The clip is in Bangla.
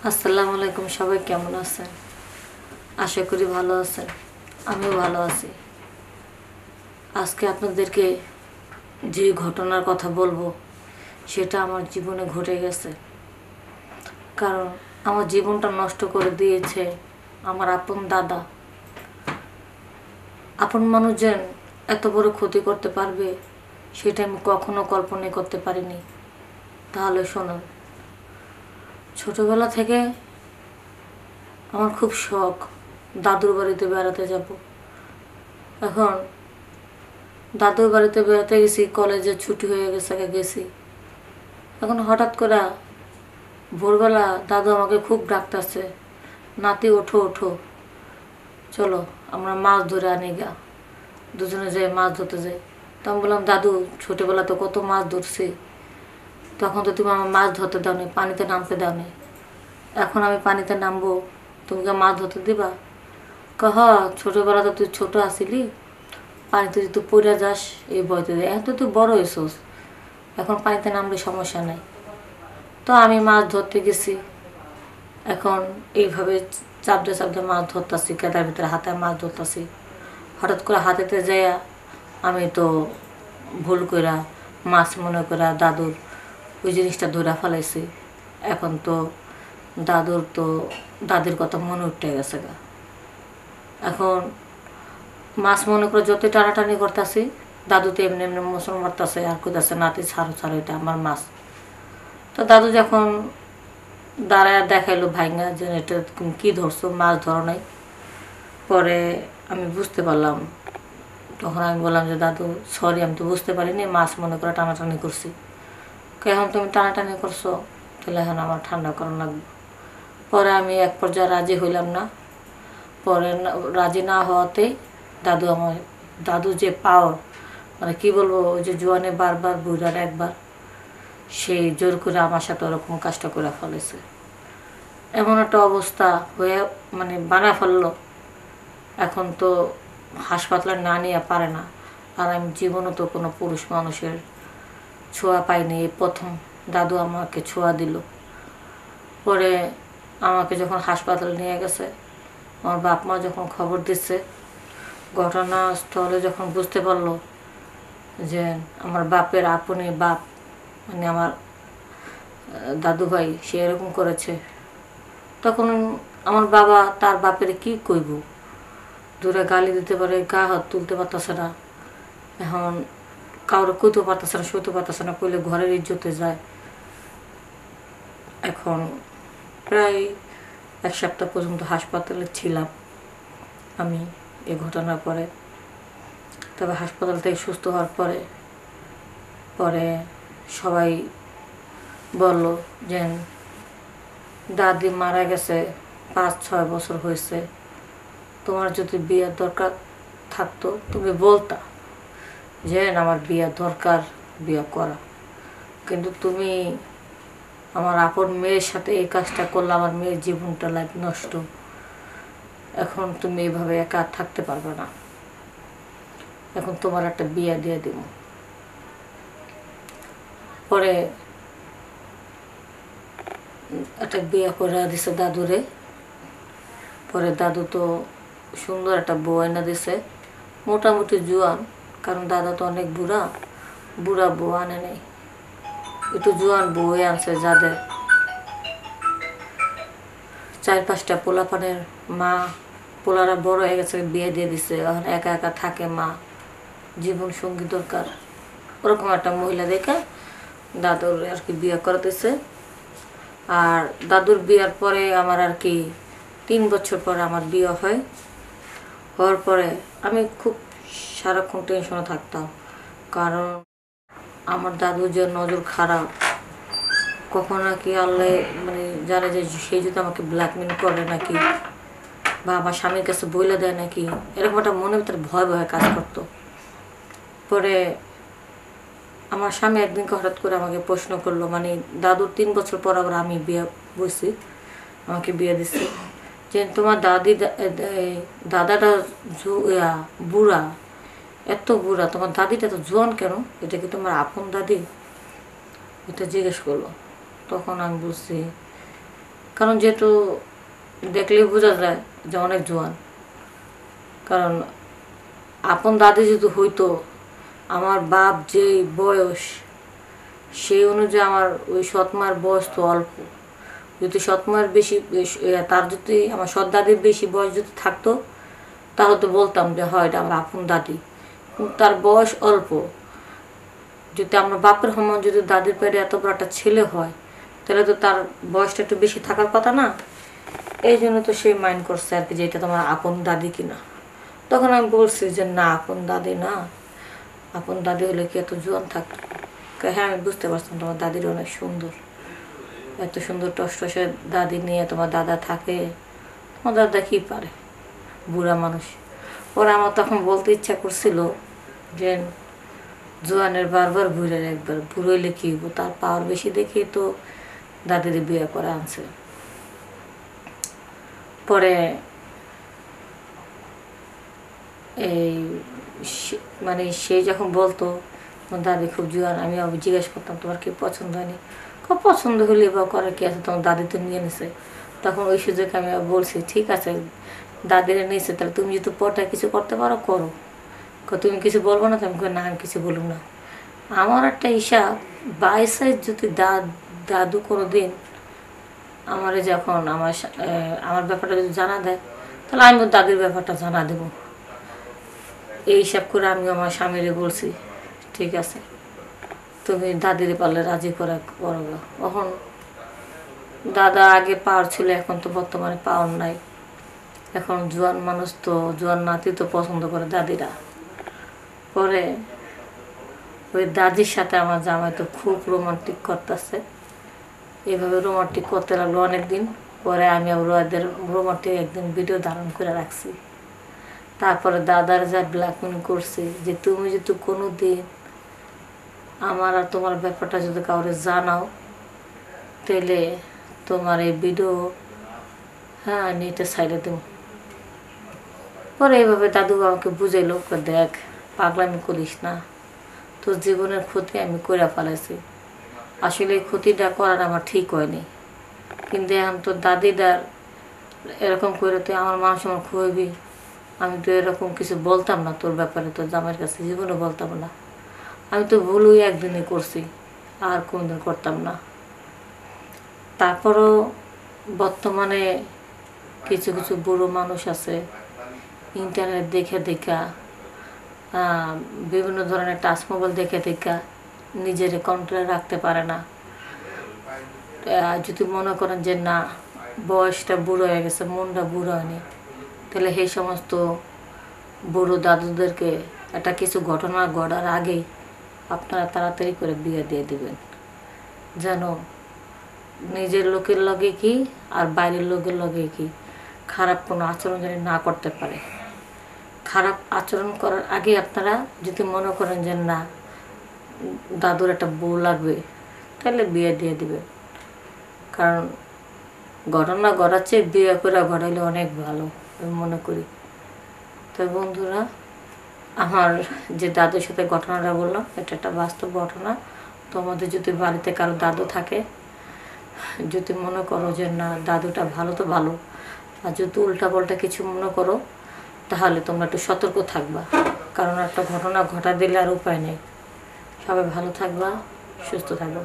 আসসালামু আলাইকুম, সবাই কেমন আছেন? আশা করি ভালো আছেন। আমিও ভালো আছি। আজকে আপনাদেরকে যে ঘটনার কথা বলবো সেটা আমার জীবনে ঘটে গেছে। কারণ আমার জীবনটা নষ্ট করে দিয়েছে আমার আপন দাদা। আপন মানুষজন এত বড় ক্ষতি করতে পারবে সেটা আমি কখনো কল্পনাই করতে পারিনি। তাহলে শুনুন, ছোটবেলা থেকে আমার খুব শখ দাদুর বাড়িতে বেড়াতে যাব। এখন দাদুর বাড়িতে বেড়াতে গেছি, কলেজে ছুটি হয়ে গেছি। এখন হঠাৎ করে ভোরবেলা দাদু আমাকে খুব ডাকতেছে, নাতি ওঠো ওঠো, চলো আমরা মাছ ধরে আনি গা। দুজনে যাই মাছ ধরতে যাই। তো আমি বললাম, দাদু ছোটোবেলা তো কত মাছ ধরছি, তখন তো তুমি আমার মাছ ধরতে দাও নি, পানিতে নামতে দাও নি, এখন আমি পানিতে নামবো, তুমি কে মাছ ধরতে দিবা? কহ, ছোটোবেলা তো তুই ছোটো আসিলি, পানিতে যদি তুই পড়ে যাস এই ভয়তে দেয়, এখন তো তুই বড় হয়েছোস, এখন পানিতে নামলে সমস্যা নেই। তো আমি মাছ ধরতে গেছি। এখন এইভাবে চাপতে চাপতে মাছ ধরতেছি, কেদার ভিতরে হাতে মাছ ধরতেছি। হঠাৎ করে হাতেতে যাইয়া আমি তো ভুল কইরা মাছ মনে করা দাদুর ওই জিনিসটা ধরে ফেলাইছি। এখন তো দাদির কথা মনে উঠে গেছে গা। এখন মাছ মনে করে যতই টানাটানি করতেছি, দাদু তো এমনি এমনি মোচন মারতেছে আর কইতাছে, নাতি ছাড়ো ছাড়ো, এটা আমার মাছ। তো দাদু যখন দাঁড়ায় দেখাইলো ভাইঙ্গা যে এটা তুমি কী ধরছো, মাছ ধরো নাই। পরে আমি বুঝতে পারলাম। তখন আমি বললাম যে দাদু সরি, আমি তো বুঝতে পারিনি, মাছ মনে করে টানাটানি করছি। এখন তুমি টানাটানি করছো, তাহলে এখন আমার ঠান্ডা করা লাগবে। পরে আমি এক পর্যায়ে রাজি হইলাম না। পরে রাজি না হওয়াতেই দাদু যে পাওয়ার, মানে কী বলবো, ওই যে জোয়ানে বারবার বুড়ার একবার, সেই জোর করে আমার সাথে ওরকম কাজটা করে ফেলেছে। এমন একটা অবস্থা হয়ে মানে বানা ফেললো। এখন তো হাসপাতালে না নিয়ে পারে না। আর আমি জীবনও তো কোনো পুরুষ মানুষের ছোঁয়া পাইনি, এই প্রথম দাদু আমাকে ছোঁয়া দিল। পরে আমাকে যখন হাসপাতালে নিয়ে গেছে, আমার বাপ মা যখন খবর দিচ্ছে, ঘটনাস্থলে যখন বুঝতে পারলো যে আমার বাপের আপনি বাপ, মানে আমার দাদু ভাই, সে এরকম করেছে, তখন আমার বাবা তার বাপের কি কইব? দূরে গালি দিতে পারে, গা হাত তুলতে পারতেছে না। এখন কাউরে কইতে পারতেছে না, সইতে পারতেছে না, কইলে ঘরের ইজ্জতে যায়। এখন প্রায় এক সপ্তাহ পর্যন্ত হাসপাতালে ছিলাম আমি এই ঘটনার পরে। তবে হাসপাতাল থেকে সুস্থ হওয়ার পরে পরে সবাই বলল যে দাদি মারা গেছে 5-6 বছর হয়েছে, তোমার যদি বিয়ের দরকার থাকতো তুমি বলতা যে আমার বিয়ের দরকার, বিয়ে করা, কিন্তু তুমি আমার আপন মেয়ের সাথে এই কাজটা করলে আমার মেয়ের জীবনটা লাইফ নষ্ট। এখন তুমি এইভাবে একা থাকতে পারবে না, এখন তোমার একটা বিয়ে দিয়ে দিব। পরে একটা বিয়ে করে দিছে দাদুরে। পরে দাদু তো সুন্দর একটা বউ এনে দিছে, মোটামুটি জোয়ান, কারণ দাদা তো অনেক বুড়া, বুড়া বউ আনে নেই, একটু জোয়ান বউ আনছে, যাদের 4-5টা পোলাপানের মা, পোলারা বড় হয়ে গেছে, বিয়ে দিয়ে দিছে, এখন একা একা থাকে মা, জীবন সঙ্গী দরকার, ওরকম একটা মহিলা দেখে দাদুর আর কি বিয়ে করতেছে। আর দাদুর বিয়ের পরে আমার আর কি 3 বছর পরে আমার বিয়ে হয়। হওয়ার পরে আমি খুব সারাক্ষণ টেনশনে থাকতাম, কারণ আমার দাদুর যে নজর খারাপ, কখন নাকি আল্লাহ মানে জানে যে সে যদি আমাকে ব্ল্যাকমেল করে নাকি, বা আমার স্বামীর কাছে বইলে দেয় নাকি, এরকম একটা মনের ভিতরে ভয় ভয় কাজ করতো। পরে আমার স্বামী একদিনকে হঠাৎ করে আমাকে প্রশ্ন করলো, মানে দাদুর 3 বছর পর আবার আমি বিয়ে বসি, আমাকে বিয়ে দিচ্ছি, যে তোমার দাদাটা বুড়া, এত বুড়া, তোমার দাদিটা তো জোয়ান কেন, এটা কি তোমার আপন দাদি? এটা জিজ্ঞেস করলো। তখন আমি বলছি কারণ যেহেতু দেখলেই বোঝা যায় যে অনেক জোয়ান। কারণ আপন দাদি যদি হইতো, আমার বাপ যেই বয়স সেই অনুযায়ী আমার ওই সৎমার বয়স তো অল্প। যদি সৎমার তার যদি আমার সৎ দাদির বেশি বয়স যদি থাকতো তাহলে তো বলতাম যে হয় এটা আমার আপন দাদি, কিন্তু তার বয়স অল্প। যদি আমার বাপের সমান যদি দাদির পেটে এত বড় একটা ছেলে হয় তাহলে তো তার বয়সটা একটু বেশি থাকার কথা না। এই জন্য তো সে মাইন্ড করছে আর কি যে এটা তোমার আপন দাদি কিনা। তখন আমি বলছি যে না, আপন দাদি না, আপন দাদি হলে কি এত জোয়ান থাকতো। হ্যাঁ, আমি বুঝতে পারছিলাম তোমার দাদির অনেক সুন্দর, এত সুন্দর টসটসে দাদি নিয়ে তোমার দাদা থাকে। তোমার দাদা কী পারে, বুড়া মানুষ। ওরা আমার তখন বলতে ইচ্ছা করছিল যে জোয়ানের বারবার ঘুরে একবার বুড়োইলে কী হইব, তার পাওয়ার বেশি দেখেই তো দাদির বিয়ে করে আনছে। পরে এই মানে সে যখন বলতো তোমার দাদি খুব জোয়ান, আমি জিজ্ঞেস করতাম তোমার কি পছন্দ হয়নি? খুব পছন্দ হলে বা করার কি আছে, তোমার দাদি তো নিয়ে নিছে। তখন ওই সুযোগে আমি বলছি ঠিক আছে, দাদিরা নিয়েছে তাহলে তুমি যদি পরটা কিছু করতে পারো করো, তুমি কিছু বলবো না? তুমি না, আমি কিছু বলুন না। আমার একটা হিসাব, বাইসাইজ যদি দাদু কোনো দিন আমার যখন আমার ব্যাপারটা যদি জানা দেয় তাহলে আমি দাদির ব্যাপারটা জানা দেবো। এই হিসাব করে আমি আমার স্বামীরে বলছি ঠিক আছে তুমি দাদিরে পারলে রাজি করে করবে। তখন দাদা আগে পাওয়ার ছিল, এখন তো বর্তমানে পাওয়ার নাই। এখন জোয়ান মানুষ তো, জোয়ান নাতি তো পছন্দ করে দাদিরা। পরে ওই দাদির সাথে আমার জামাই তো খুব রোমান্টিক করতেছে। এইভাবে রোমান্টিক করতে লাগলো অনেকদিন। পরে আমি ওদের রোমান্টিক একদিন ভিডিও ধারণ করে রাখছি। তারপরে দাদার যা ব্ল্যাকমেল করছে যে তুমি যদি কোনো দিন আমার আর তোমার ব্যাপারটা যদি কাউরে জানাও তাহলে তোমার এই ভিডিও নেটে সাইডে দেব। পরে এইভাবে দাদু আমাকে বুঝাইলো, দেখ পাগলামি করিস না, তোর জীবনের ক্ষতি আমি করে ফেলেছি। আসলে এই ক্ষতিটা করার আমার ঠিক হয়নি, কিন্তু এখন তোর দাদিদার এরকম করে তুই আমার মান সম্মান খুঁজবি। আমি তো এরকম কিছু বলতাম না তোর ব্যাপারে, তোর জামাইয়ের কাছে জীবনে বলতাম না। আমি তো ভুলই একদিনই করছি, আর কোনদিন করতাম না। তারপরও বর্তমানে কিছু কিছু বুড়ো মানুষ আছে ইন্টারনেট দেখে দেখা, বিভিন্ন ধরনের টাচ মোবাইল দেখে দেখা নিজের কন্ট্রোলে রাখতে পারে না। যদি মনে করেন যে না বয়সটা বুড়ো হয়ে গেছে, মনটা বুড়ো হয়নি, তাহলে সেই সমস্ত বুড়ো দাদুদেরকে একটা কিছু ঘটনা ঘটার আগেই আপনারা তাড়াতাড়ি করে বিয়ে দিয়ে দিবেন, যেন নিজের লোকের লগে কি আর বাইরের লোকের লগে কি খারাপ কোনো আচরণ যেন না করতে পারে। খারাপ আচরণ করার আগে আপনারা যদি মনে করেন যে না দাদুর একটা বউ লাগবে তাহলে বিয়ে দিয়ে দিবে। কারণ ঘটনা ঘটাচ্ছে বিয়ে করে ঘটাইলে অনেক ভালো আমি মনে করি। তো বন্ধুরা, আমার যে দাদুর সাথে ঘটনাটা বললাম এটা একটা বাস্তব ঘটনা। তোমাদের যদি বাড়িতে কারো দাদু থাকে, যদি মনে করো যে না দাদুটা ভালো তো ভালো, আর যদি উল্টাপাল্টা কিছু মনে করো তাহলে তোমরা একটু সতর্ক থাকবা, কারণ একটা ঘটনা ঘটা দিলে আর উপায় নেই। সবাই ভালো থাকবা, সুস্থ থাকবা।